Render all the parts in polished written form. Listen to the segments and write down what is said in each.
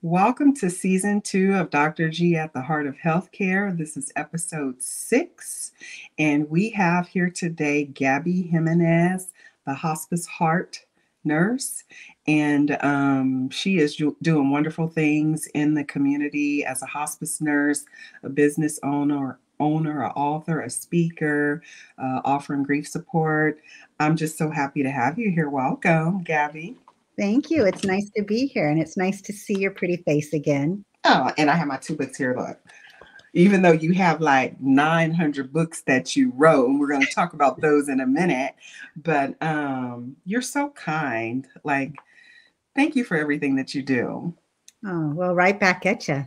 Welcome to season 2 of Dr. G at the Heart of Healthcare. This is episode 6, and we have here today Gabby Jimenez, the hospice heart nurse, and she is doing wonderful things in the community as a hospice nurse, a business owner, an author, a speaker, offering grief support. I'm just so happy to have you here. Welcome, Gabby. Thank you. It's nice to be here, and it's nice to see your pretty face again. Oh, and I have my 2 books here. Look, even though you have like 900 books that you wrote, and we're going to talk about those in a minute, but you're so kind. Like, thank you for everything that you do. Oh, well, right back at you.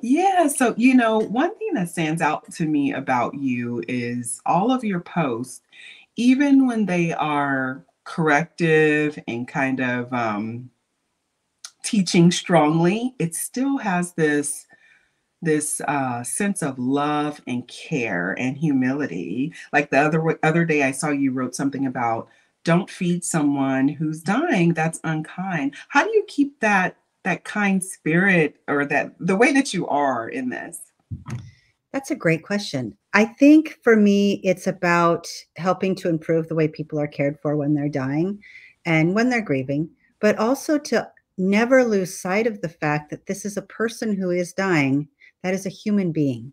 Yeah. So, one thing that stands out to me about you is all of your posts, even when they are corrective and kind of teaching strongly, it still has this sense of love and care and humility. Like the other day, I saw you wrote something about don't feed someone who's dying. That's unkind. How do you keep that kind spirit or that the way that you are in this? That's a great question. I think for me, it's about helping to improve the way people are cared for when they're dying and when they're grieving, but also to never lose sight of the fact that this is a person who is dying, that is a human being,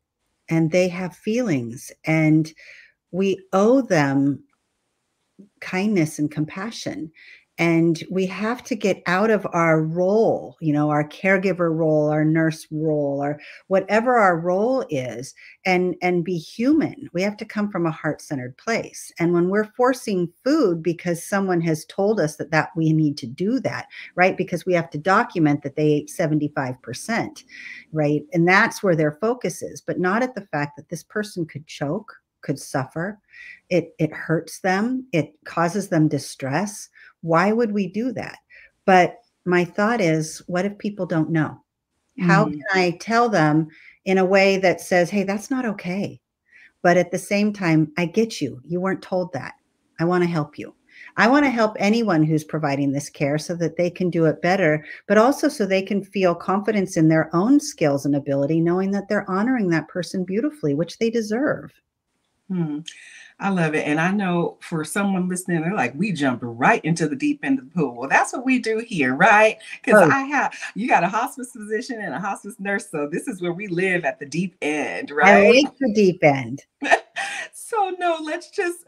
and they have feelings, and we owe them kindness and compassion. And we have to get out of our role, our caregiver role, our nurse role, or whatever our role is, and be human. We have to come from a heart-centered place. And when we're forcing food because someone has told us that we need to do that, right? Because we have to document that they ate 75%, right? And that's where their focus is, but not at the fact that this person could choke, could suffer. It hurts them. It causes them distress. Why would we do that? But my thought is, what if people don't know? How can Mm. I tell them in a way that says, hey, that's not okay? But at the same time, I get you. You weren't told that. I want to help you. I want to help anyone who's providing this care so that they can do it better, but also so they can feel confidence in their own skills and ability, knowing that they're honoring that person beautifully, which they deserve. Hmm. I love it. And I know for someone listening, they're like, we jumped right into the deep end of the pool. Well, that's what we do here, right? Because Oh, you got a hospice physician and a hospice nurse. So this is where we live at the deep end, I right? like the deep end. So no, let's just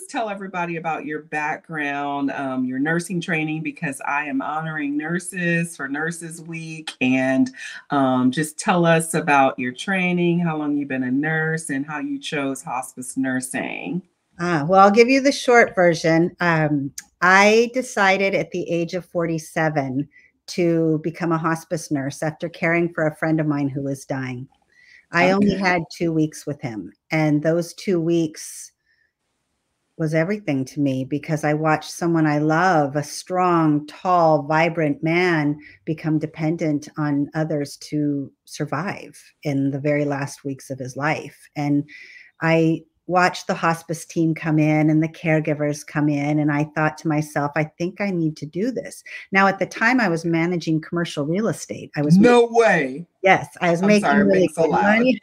tell everybody about your background, your nursing training, because I am honoring nurses for Nurses Week, and just tell us about your training, how long you've been a nurse, and how you chose hospice nursing. Well, I'll give you the short version. I decided at the age of 47 to become a hospice nurse after caring for a friend of mine who was dying. I only Okay. had 2 weeks with him, and those 2 weeks was everything to me because I watched someone I love, a strong, tall, vibrant man, become dependent on others to survive in the very last weeks of his life. And I watched the hospice team come in and the caregivers come in, and I thought to myself, I think I need to do this. Now, at the time, I was managing commercial real estate. No way. Yes, I was I'm sorry, making I'm being really so good loud. money.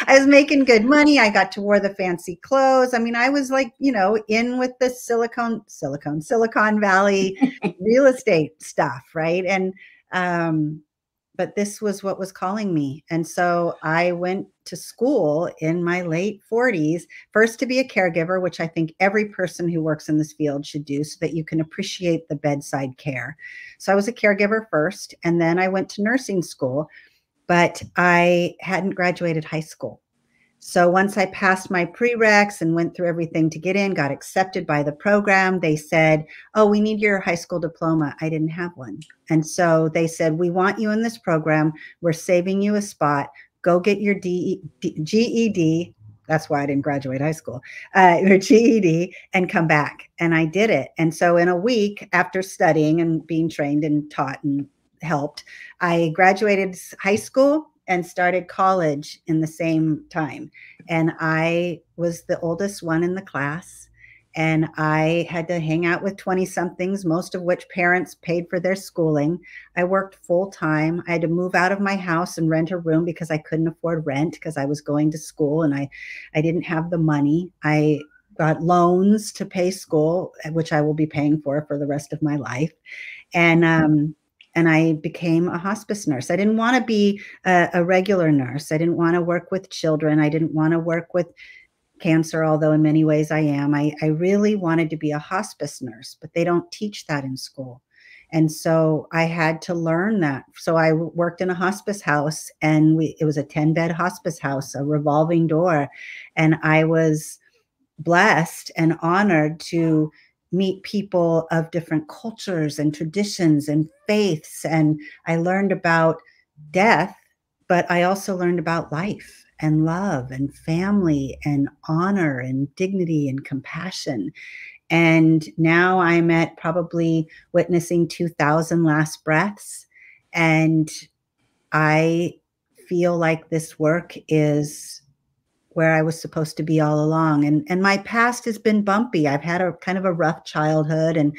I was making good money. I got to wear the fancy clothes. I mean, I was like, in with the Silicon Valley real estate stuff, right? And but this was what was calling me. And so I went to school in my late 40s, first to be a caregiver, which I think every person who works in this field should do so that you can appreciate the bedside care. So I was a caregiver first, and then I went to nursing school, but I hadn't graduated high school. So once I passed my prereqs and went through everything to get in, got accepted by the program, they said, oh, we need your high school diploma. I didn't have one. And so they said, we want you in this program. We're saving you a spot. Go get your GED. That's why I didn't graduate high school, your GED, and come back. And I did it. And so in a week after studying and being trained and taught and helped, I graduated high school and started college in the same time. And I was the oldest one in the class. and I had to hang out with 20 somethings, most of which parents paid for their schooling. I worked full time. I had to move out of my house and rent a room because I couldn't afford rent because I was going to school and I didn't have the money. I got loans to pay school, which I will be paying for the rest of my life. And I became a hospice nurse. I didn't want to be a regular nurse. I didn't want to work with children. I didn't want to work with cancer, although in many ways I am. I really wanted to be a hospice nurse, but they don't teach that in school. And so I had to learn that. So I worked in a hospice house, and it was a 10-bed hospice house, a revolving door. And I was blessed and honored to meet people of different cultures and traditions and faiths. And I learned about death, but I also learned about life and love and family and honor and dignity and compassion. And now I'm at probably witnessing 2,000 last breaths. And I feel like this work is where I was supposed to be all along. And my past has been bumpy. I've had a kind of a rough childhood, and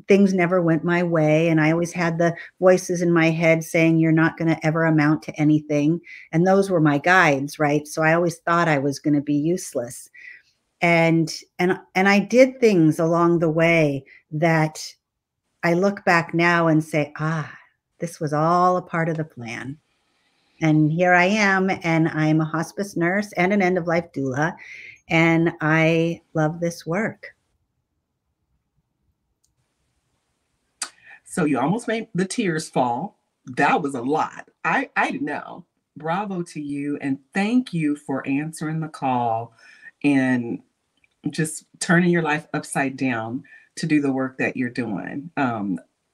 things never went my way. And I always had the voices in my head saying, you're not going to ever amount to anything. And those were my guides, right? So I always thought I was going to be useless. And I did things along the way that I look back now and say, this was all a part of the plan. And here I am, and I'm a hospice nurse and an end-of-life doula, and I love this work. So you almost made the tears fall. That was a lot. I know. Bravo to you, and thank you for answering the call and just turning your life upside down to do the work that you're doing.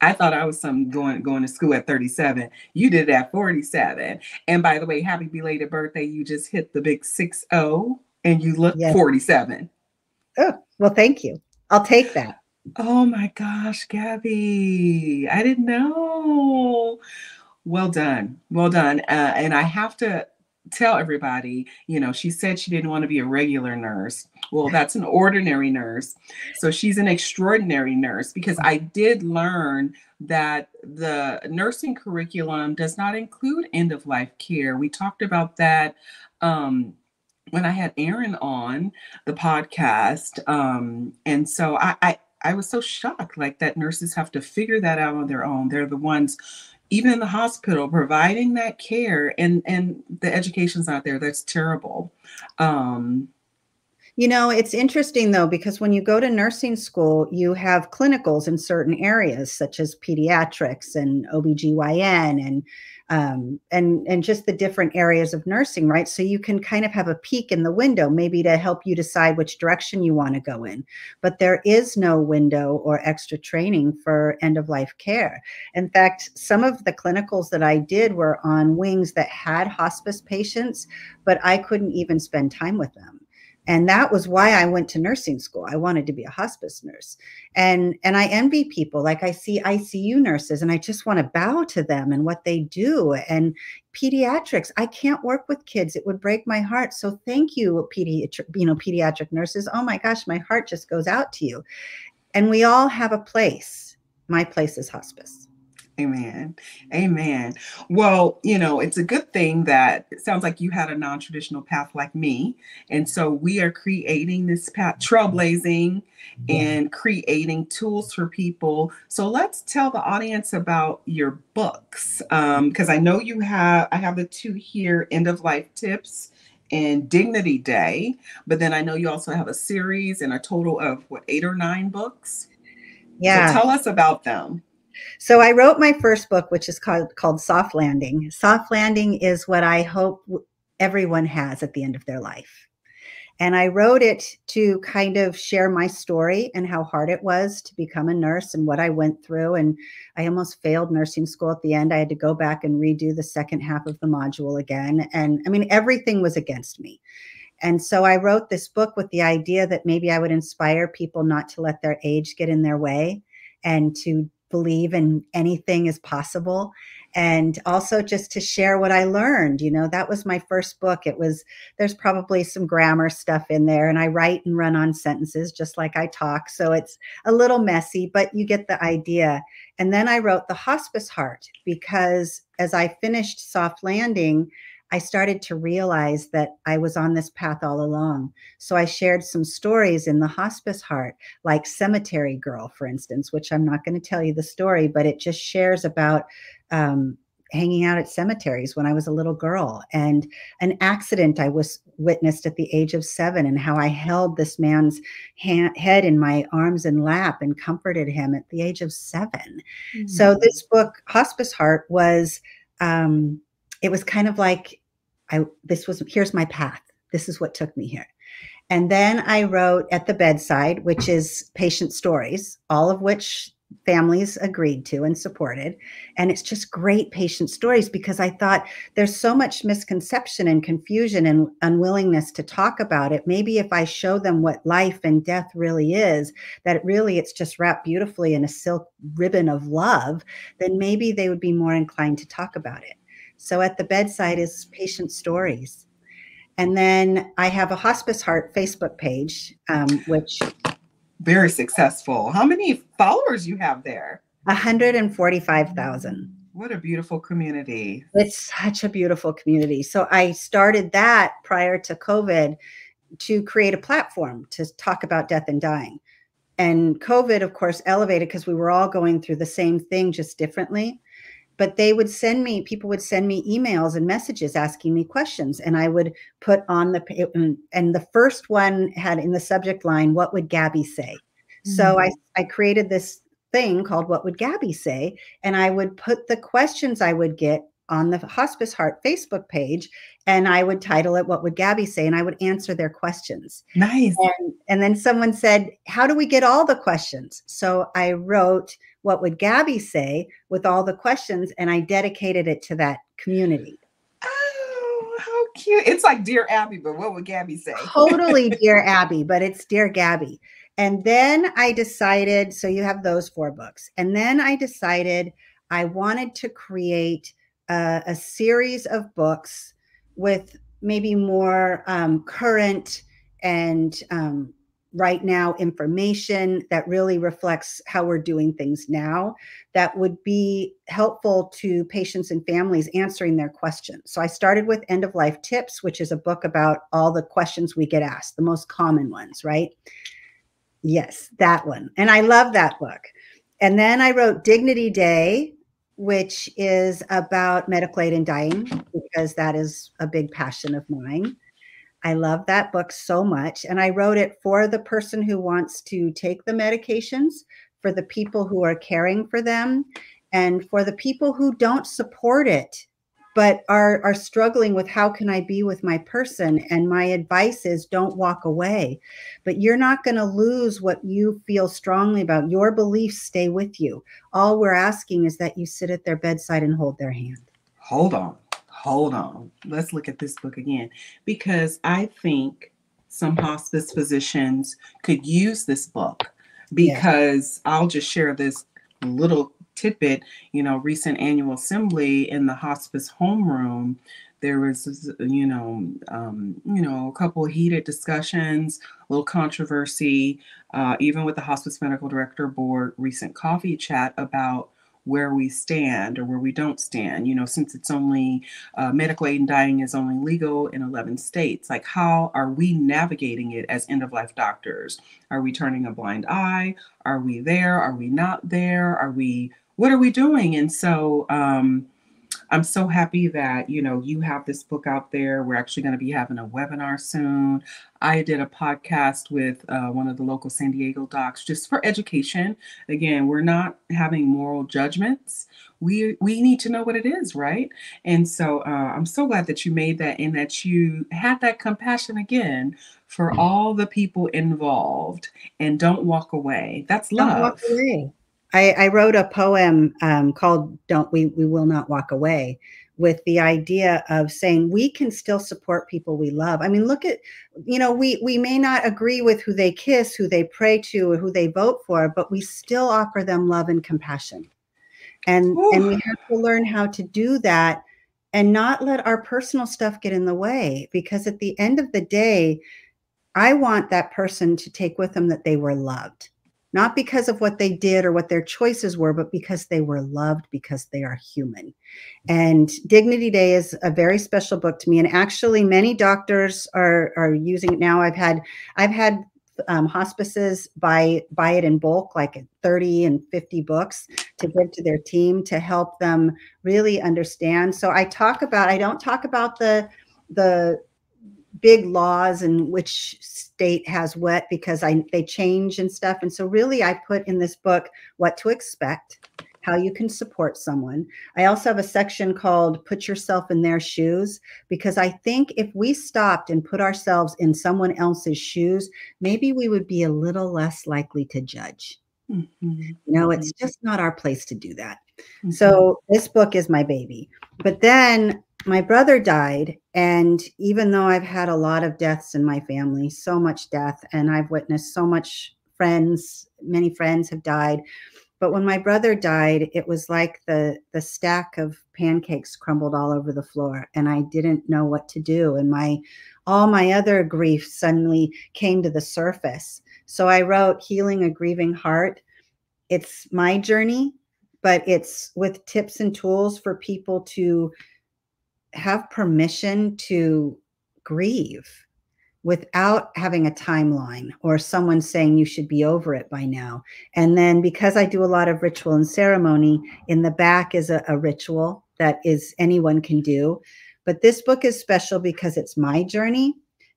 I thought I was going to school at 37. You did it at 47. And by the way, happy belated birthday. You just hit the big 6-0 and you look 47. Oh, well, thank you. I'll take that. Oh my gosh, Gabby. I didn't know. Well done. Well done. And I have to tell everybody, she said she didn't want to be a regular nurse. Well, that's an ordinary nurse. So she's an extraordinary nurse, because I did learn that the nursing curriculum does not include end-of-life care. We talked about that when I had Aaron on the podcast. And so I was so shocked, like, that nurses have to figure that out on their own. They're the ones, even in the hospital, providing that care, and the education's not there. That's terrible. It's interesting, though, because when you go to nursing school, you have clinicals in certain areas, such as pediatrics and OBGYN and just the different areas of nursing, right? So you can kind of have a peek in the window, maybe to help you decide which direction you want to go in. But there is no window or extra training for end-of-life care. In fact, some of the clinicals that I did were on wings that had hospice patients, but I couldn't even spend time with them. And that was why I went to nursing school. I wanted to be a hospice nurse. And I envy people. Like, I see ICU nurses and I just want to bow to them and what they do. And pediatrics, I can't work with kids. It would break my heart. So thank you, pediatric nurses. Oh my gosh, my heart just goes out to you. And we all have a place. My place is hospice. Amen. Amen. Well, it's a good thing that it sounds like you had a non-traditional path like me. And so we are creating this path, trailblazing and creating tools for people. So let's tell the audience about your books. Because I know I have the two here, End of Life Tips and Dignity Day. But then I know you also have a series and a total of 8 or 9 books. Yeah. So tell us about them. So I wrote my first book, which is called Soft Landing. Soft Landing is what I hope everyone has at the end of their life. And I wrote it to kind of share my story and how hard it was to become a nurse and what I went through. And I almost failed nursing school at the end. I had to go back and redo the second half of the module again. And I mean, everything was against me. And so I wrote this book with the idea that maybe I would inspire people not to let their age get in their way and to believe in anything is possible. And also just to share what I learned. That was my first book. There's probably some grammar stuff in there, and I write and run on sentences just like I talk. So it's a little messy, but you get the idea. And then I wrote The Hospice Heart because as I finished Soft Landing, I started to realize that I was on this path all along. So I shared some stories in The Hospice Heart, like Cemetery Girl, for instance, which I'm not going to tell you the story, but it just shares about hanging out at cemeteries when I was a little girl, and an accident I witnessed at the age of 7, and how I held this man's head in my arms and lap and comforted him at the age of 7. Mm-hmm. So this book, Hospice Heart, was it was kind of like here's my path. This is what took me here. And then I wrote At the Bedside, which is patient stories, all of which families agreed to and supported. And it's just great patient stories because I thought there's so much misconception and confusion and unwillingness to talk about it. Maybe if I show them what life and death really is, that it's just wrapped beautifully in a silk ribbon of love, then maybe they would be more inclined to talk about it. So At the Bedside is patient stories. And then I have a Hospice Heart Facebook page, which... Very successful. How many followers you have there? 145,000. What a beautiful community. It's such a beautiful community. So I started that prior to COVID to create a platform to talk about death and dying. And COVID, of course, elevated because we were all going through the same thing, just differently. But people would send me emails and messages asking me questions, and I would put on and the first one had in the subject line, "What would Gabby say?" Mm-hmm. So I created this thing called What Would Gabby Say? And I would put the questions I would get on the Hospice Heart Facebook page, and I would title it What Would Gabby Say? And I would answer their questions. Nice. And then someone said, how do we get all the questions? So I wrote What Would Gabby Say? With all the questions, and I dedicated it to that community. Oh, how cute. It's like Dear Abby, but what would Gabby say? Totally Dear Abby, but it's Dear Gabby. And then I decided, so you have those 4 books. And then I decided I wanted to create a series of books with maybe more current and right now information that really reflects how we're doing things now, that would be helpful to patients and families answering their questions. So I started with End of Life Tips, which is a book about all the questions we get asked, the most common ones, right? Yes, that one. And I love that book. And then I wrote Dignity Day, which is about medical aid in dying, because that is a big passion of mine. I love that book so much. And I wrote it for the person who wants to take the medications, for the people who are caring for them, and for the people who don't support it, but are struggling with how can I be with my person? And my advice is don't walk away. But you're not going to lose what you feel strongly about. Your beliefs stay with you. All we're asking is that you sit at their bedside and hold their hand. Hold on. Let's look at this book again, because I think some hospice physicians could use this book, because I'll just share this little tidbit. Recent annual assembly in the hospice homeroom, there was, a couple of heated discussions, a little controversy, even with the Hospice Medical Director Board recent coffee chat about where we stand or where we don't stand, since it's only medical aid in dying is only legal in 11 states. Like, how are we navigating it as end-of-life doctors? Are we turning a blind eye? Are we there? Are we not there? What are we doing? And so I'm so happy that, you have this book out there. We're actually going to be having a webinar soon. I did a podcast with one of the local San Diego docs just for education. Again, we're not having moral judgments. We need to know what it is, right? And so I'm so glad that you made that, and that you had that compassion again for all the people involved, and don't walk away. That's love. Don't walk away. I wrote a poem called We Will Not Walk Away, with the idea of saying we can still support people we love. I mean, look at, we may not agree with who they kiss, who they pray to, or who they vote for, but we still offer them love and compassion. And we have to learn how to do that and not let our personal stuff get in the way, because at the end of the day, I want that person to take with them that they were loved, not because of what they did or what their choices were, but because they were loved, because they are human. And Dignity Day is a very special book to me. And actually, many doctors are using it now. I've had hospices buy it in bulk, like 30 and 50 books, to give to their team to help them really understand. So I don't talk about the big laws and which state has what, because they change and stuff. And so really I put in this book what to expect, how you can support someone. I also have a section called Put Yourself in Their Shoes, because I think if we stopped and put ourselves in someone else's shoes, maybe we would be a little less likely to judge. It's just not our place to do that. So this book is my baby. But then my brother died. And even though I've had a lot of deaths in my family, so much death, and I've witnessed so much many friends have died. But when my brother died, it was like the stack of pancakes crumbled all over the floor, and I didn't know what to do. And all my other grief suddenly came to the surface. So I wrote Healing a Grieving Heart. It's my journey, but it's with tips and tools for people to have permission to grieve without having a timeline or someone saying you should be over it by now. And then, because I do a lot of ritual and ceremony, in the back is a ritual that anyone can do. But this book is special because it's my journey.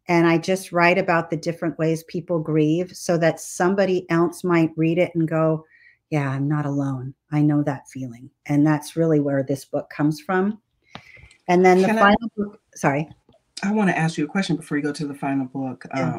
And I just write about the different ways people grieve so that somebody else might read it and go, yeah, I'm not alone. I know that feeling. And that's really where this book comes from. And then the final book, sorry. I want to ask you a question before you go to the final book. Yeah.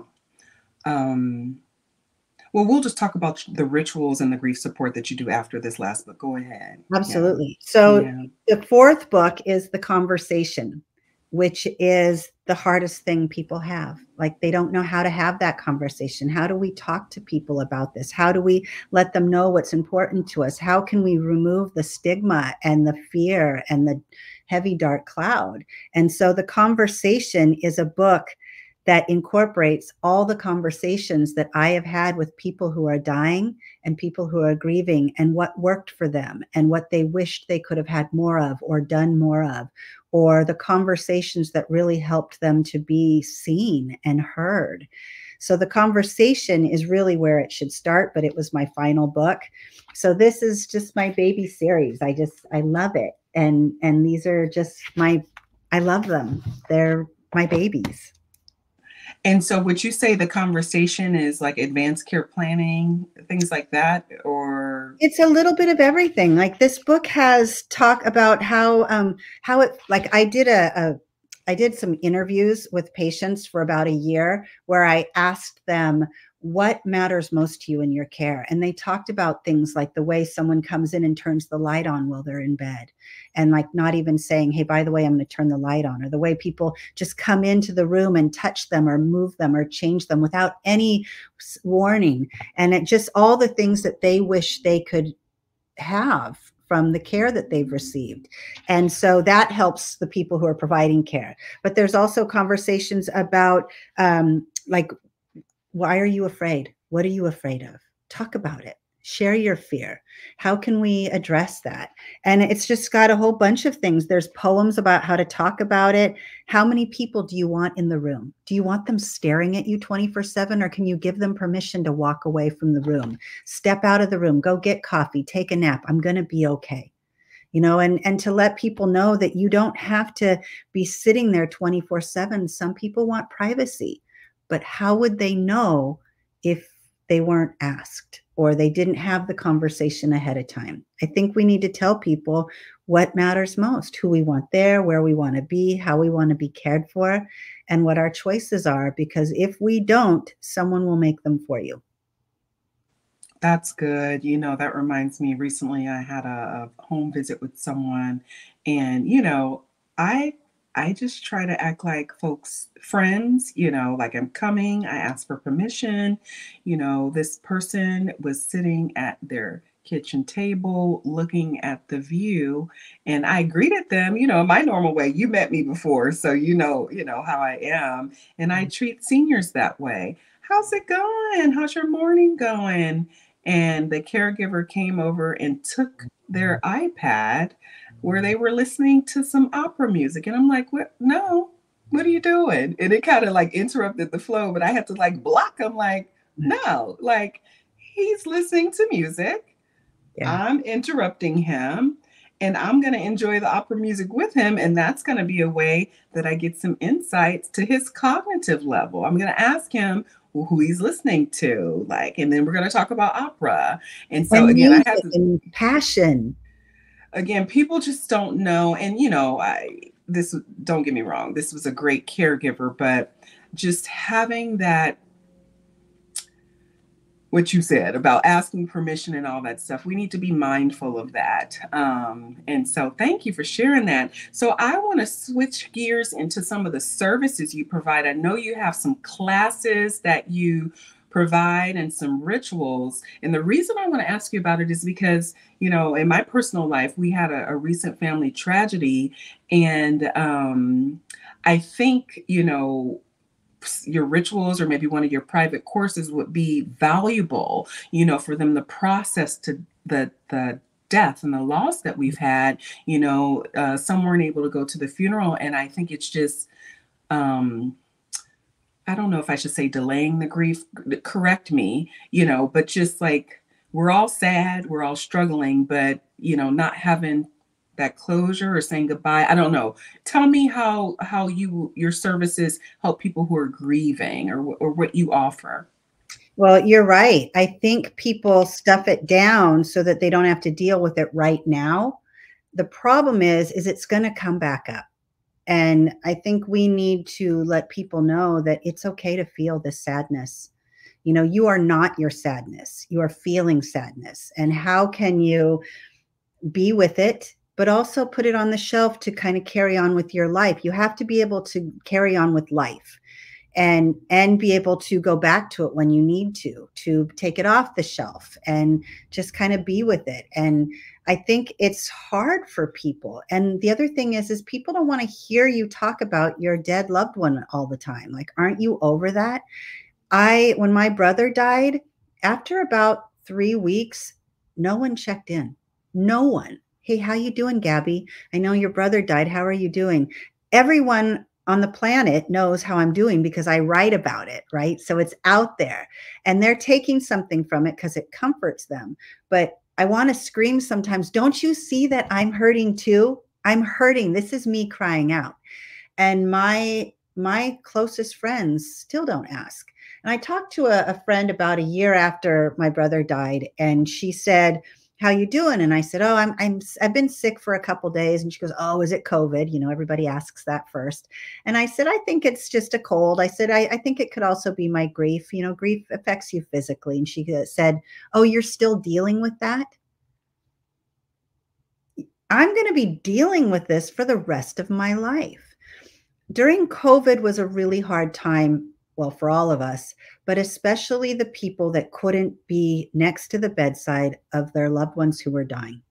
Well, we'll just talk about the rituals and the grief support that you do after this last book. Go ahead. Absolutely. Yeah. So the fourth book is The Conversation, which is the hardest thing people have. Like, they don't know how to have that conversation. How do we talk to people about this? How do we let them know what's important to us? How can we remove the stigma and the fear and the heavy dark cloud? And so The Conversation is a book that incorporates all the conversations that I have had with people who are dying and people who are grieving, and what worked for them and what they wished they could have had more of or done more of, or the conversations that really helped them to be seen and heard. So The Conversation is really where it should start, but it was my final book. So this is just my baby series. I love it. And these are just I love them. They're my babies. And so would you say The Conversation is like advanced care planning, things like that, or? It's a little bit of everything. Like, this book has talk about how it, like, I did some interviews with patients for about a year where I asked them, what matters most to you in your care? And they talked about things like the way someone comes in and turns the light on while they're in bed, and like not even saying, hey, by the way, I'm going to turn the light on, or the way people just come into the room and touch them or move them or change them without any warning. And it just all the things that they wish they could have from the care that they've received. And so that helps the people who are providing care. But there's also conversations about like, why are you afraid? What are you afraid of? Talk about it. Share your fear. How can we address that? And it's just got a whole bunch of things. There's poems about how to talk about it. How many people do you want in the room? Do you want them staring at you 24/7, or can you give them permission to walk away from the room? Step out of the room, go get coffee, take a nap. I'm going to be okay. And to let people know that you don't have to be sitting there 24/7. Some people want privacy. But how would they know if they weren't asked or they didn't have the conversation ahead of time? I think we need to tell people what matters most, who we want there, where we want to be, how we want to be cared for, and what our choices are. Because if we don't, someone will make them for you. That's good. That reminds me, recently I had a home visit with someone, and, I I just try to act like folks friends, like I'm coming, I ask for permission. This person was sitting at their kitchen table looking at the view, and I greeted them, my normal way. You met me before, so you know how I am, and I treat seniors that way. How's it going? How's your morning going? And the caregiver came over and took their iPad where they were listening to some opera music. And I'm like, what? No, what are you doing? And it kind of like interrupted the flow, but I had to like block. I'm like, no, like he's listening to music. Yeah. I'm interrupting him and I'm going to enjoy the opera music with him. And that's going to be a way that I get some insights to his cognitive level. I'm going to ask him who he's listening to, like, and then we're going to talk about opera. And so And again, I music have to, and passion. again, people just don't know. And, this, don't get me wrong, this was a great caregiver, but just having that, what you said about asking permission and all that stuff, we need to be mindful of that. And so thank you for sharing that. So I want to switch gears into some of the services you provide. I know you have some classes that you provide and some rituals. And the reason I want to ask you about it is because, in my personal life, we had a recent family tragedy. And I think, your rituals or maybe one of your private courses would be valuable, for them to process to the death and the loss that we've had. Some weren't able to go to the funeral, and I think it's just I don't know if I should say delaying the grief, correct me, but just like we're all sad, we're all struggling, but not having that closure or saying goodbye. I don't know. Tell me how your services help people who are grieving, or what you offer. Well, you're right. I think people stuff it down so that they don't have to deal with it right now. The problem is it's going to come back up. And I think we need to let people know that it's okay to feel this sadness. You are not your sadness. You are feeling sadness. And how can you be with it, but also put it on the shelf to kind of carry on with your life? You have to be able to carry on with life and be able to go back to it when you need to take it off the shelf and just kind of be with it. And I think it's hard for people. And the other thing is people don't want to hear you talk about your dead loved one all the time. Like, aren't you over that? When my brother died, after about 3 weeks, no one checked in. No one. Hey, how you doing, Gabby? I know your brother died. How are you doing? Everyone on the planet knows how I'm doing because I write about it, right? So it's out there and they're taking something from it because it comforts them. But I want to scream sometimes, don't you see that I'm hurting too? I'm hurting. This is me crying out. And my closest friends still don't ask. And I talked to a friend about a year after my brother died, and she said, how you doing? And I said, oh, I've been sick for a couple days. And she goes, oh, is it COVID? Everybody asks that first. And I said, I think it's just a cold. I said, I think it could also be my grief. Grief affects you physically. And she said, oh, you're still dealing with that? I'm going to be dealing with this for the rest of my life. During COVID was a really hard time, well, for all of us, but especially the people that couldn't be next to the bedside of their loved ones who were dying.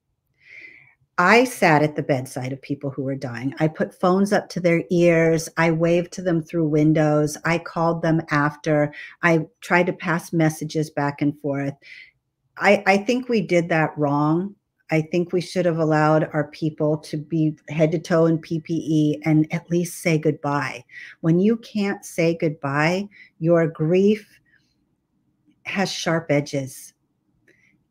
I sat at the bedside of people who were dying. I put phones up to their ears. I waved to them through windows. I called them after. I tried to pass messages back and forth. I think we did that wrong. I think we should have allowed our people to be head to toe in PPE and at least say goodbye. When you can't say goodbye, your grief has sharp edges.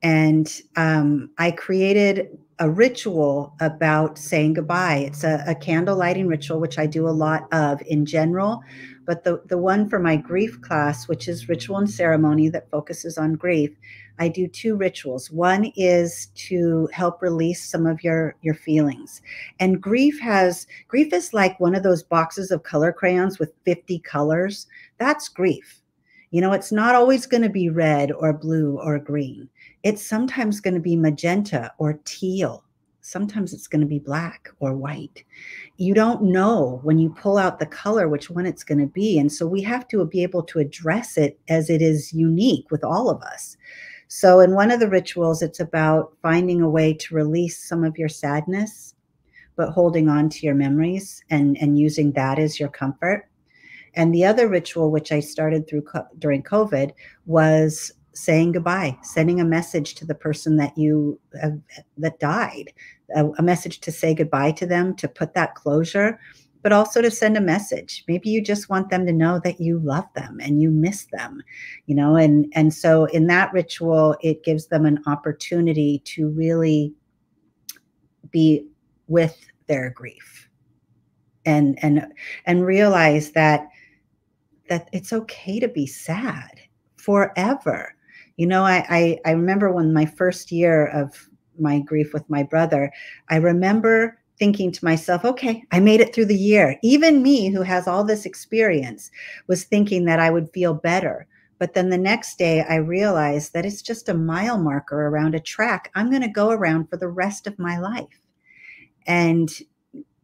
And I created a ritual about saying goodbye. It's a candle lighting ritual, which I do a lot of in general. But the one for my grief class, which is ritual and ceremony that focuses on grief, I do 2 rituals. One is to help release some of your feelings. And grief is like one of those boxes of color crayons with 50 colors. That's grief. It's not always going to be red or blue or green. It's sometimes going to be magenta or teal. sometimes it's going to be black or white. You don't know when you pull out the color which one it's going to be. And so we have to be able to address it as it is unique with all of us. So in one of the rituals, it's about finding a way to release some of your sadness, but holding on to your memories and using that as your comfort. And the other ritual, which I started during COVID, was saying goodbye, sending a message to the person that died, a message to say goodbye to them, to put that closure, but also to send a message. Maybe you just want them to know that you love them and you miss them, and so in that ritual, it gives them an opportunity to really be with their grief and realize that it's okay to be sad forever. I remember when my first year of my grief with my brother, I remember thinking to myself, okay, I made it through the year. Even me, who has all this experience, was thinking that I would feel better. But then the next day I realized that it's just a mile marker around a track I'm going to go around for the rest of my life. And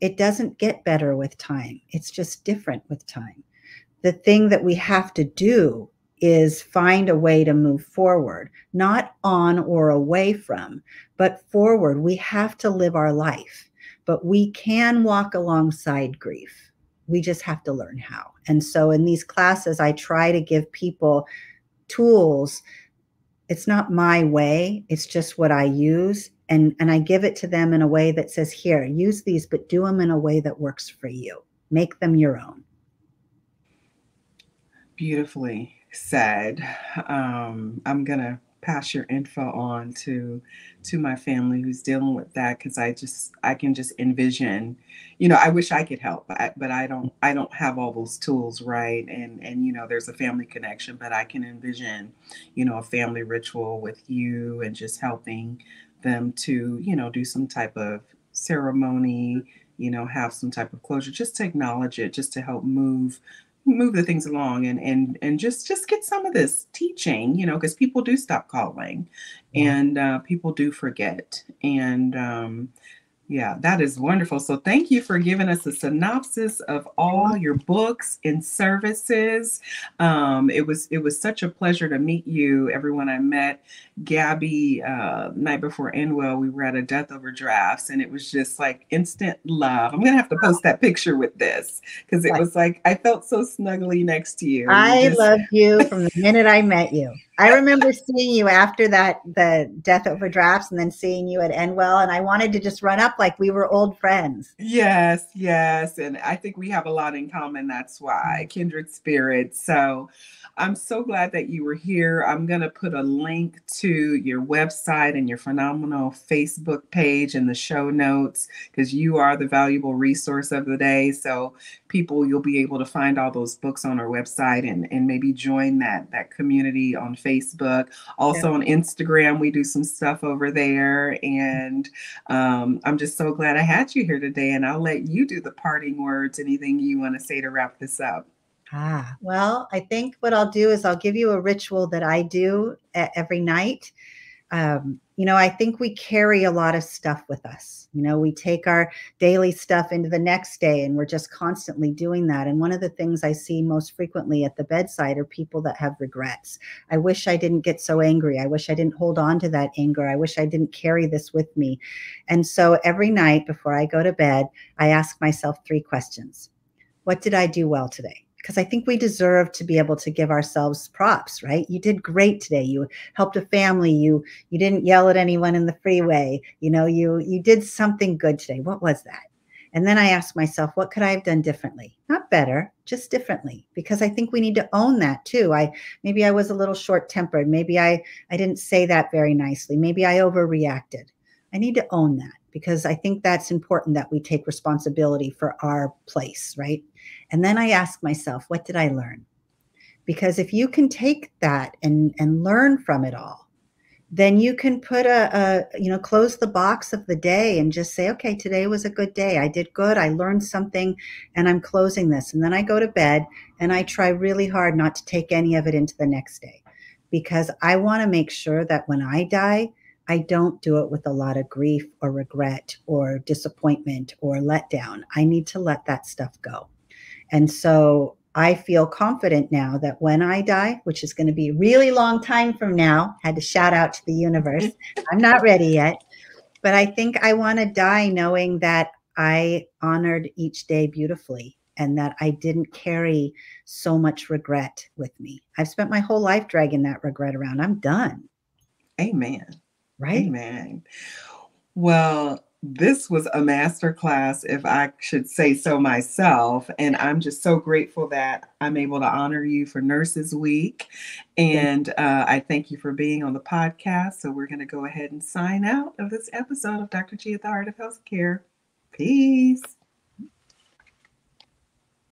it doesn't get better with time. It's just different with time. The thing that we have to do is find a way to move forward, not on or away from, but forward. We have to live our life, but we can walk alongside grief. We just have to learn how. And so in these classes, I try to give people tools. It's not my way. It's just what I use. And I give it to them in a way that says, here, use these, but do them in a way that works for you. Make them your own. Beautifully said. I'm gonna pass your info on to my family who's dealing with that, because I can just envision, I wish I could help, but I don't have all those tools, right? And there's a family connection, but I can envision, a family ritual with you and just helping them to, do some type of ceremony, have some type of closure, just to acknowledge it, just to help move the things along, and just get some of this teaching, because people do stop calling, and people do forget. And yeah, that is wonderful. So thank you for giving us a synopsis of all your books and services. It was such a pleasure to meet you. Everyone I met, Gabby, night before Inwell, we were at a death over drafts, and it was just like instant love. I'm gonna have to post that picture with this, because it was like I felt so snugly next to you. I loved you from the minute I met you. I remember seeing you after the death over drafts, and then seeing you at Enwell, and I wanted to just run up like we were old friends. Yes, yes. And I think we have a lot in common. That's why, kindred spirits. So I'm so glad that you were here. I'm going to put a link to your website and your phenomenal Facebook page in the show notes, because you are the valuable resource of the day. So people, you'll be able to find all those books on our website, and maybe join that community on Facebook. Also on Instagram, we do some stuff over there. And I'm just so glad I had you here today. And I'll let you do the parting words. Anything you want to say to wrap this up? Well, I think what I'll do is I'll give you a ritual that I do every night. I think we carry a lot of stuff with us. We take our daily stuff into the next day, and we're just constantly doing that. And one of the things I see most frequently at the bedside are people that have regrets. I wish I didn't get so angry. I wish I didn't hold on to that anger. I wish I didn't carry this with me. And so every night before I go to bed, I ask myself 3 questions. What did I do well today? Because I think we deserve to be able to give ourselves props, right? You did great today. You helped a family. You didn't yell at anyone in the freeway. You did something good today. What was that? And then I ask myself, what could I have done differently? Not better, just differently, because I think we need to own that too. Maybe I was a little short-tempered. Maybe I didn't say that very nicely. Maybe I overreacted. I need to own that, because I think that's important, that we take responsibility for our place, right? And then I ask myself, what did I learn? Because if you can take that and learn from it all, then you can put close the box of the day and just say, okay, today was a good day. I did good. I learned something, and I'm closing this. And then I go to bed, and I try really hard not to take any of it into the next day, because I want to make sure that when I die, I don't do it with a lot of grief or regret or disappointment or letdown. I need to let that stuff go. And so I feel confident now that when I die, which is going to be a really long time from now, had to shout out to the universe. I'm not ready yet, but I think I want to die knowing that I honored each day beautifully and that I didn't carry so much regret with me. I've spent my whole life dragging that regret around. I'm done. Amen. Right? Amen. Well, this was a masterclass, if I should say so myself. And I'm just so grateful that I'm able to honor you for Nurses Week. And I thank you for being on the podcast. So we're going to go ahead and sign out of this episode of Dr. G at the Heart of Healthcare. Peace.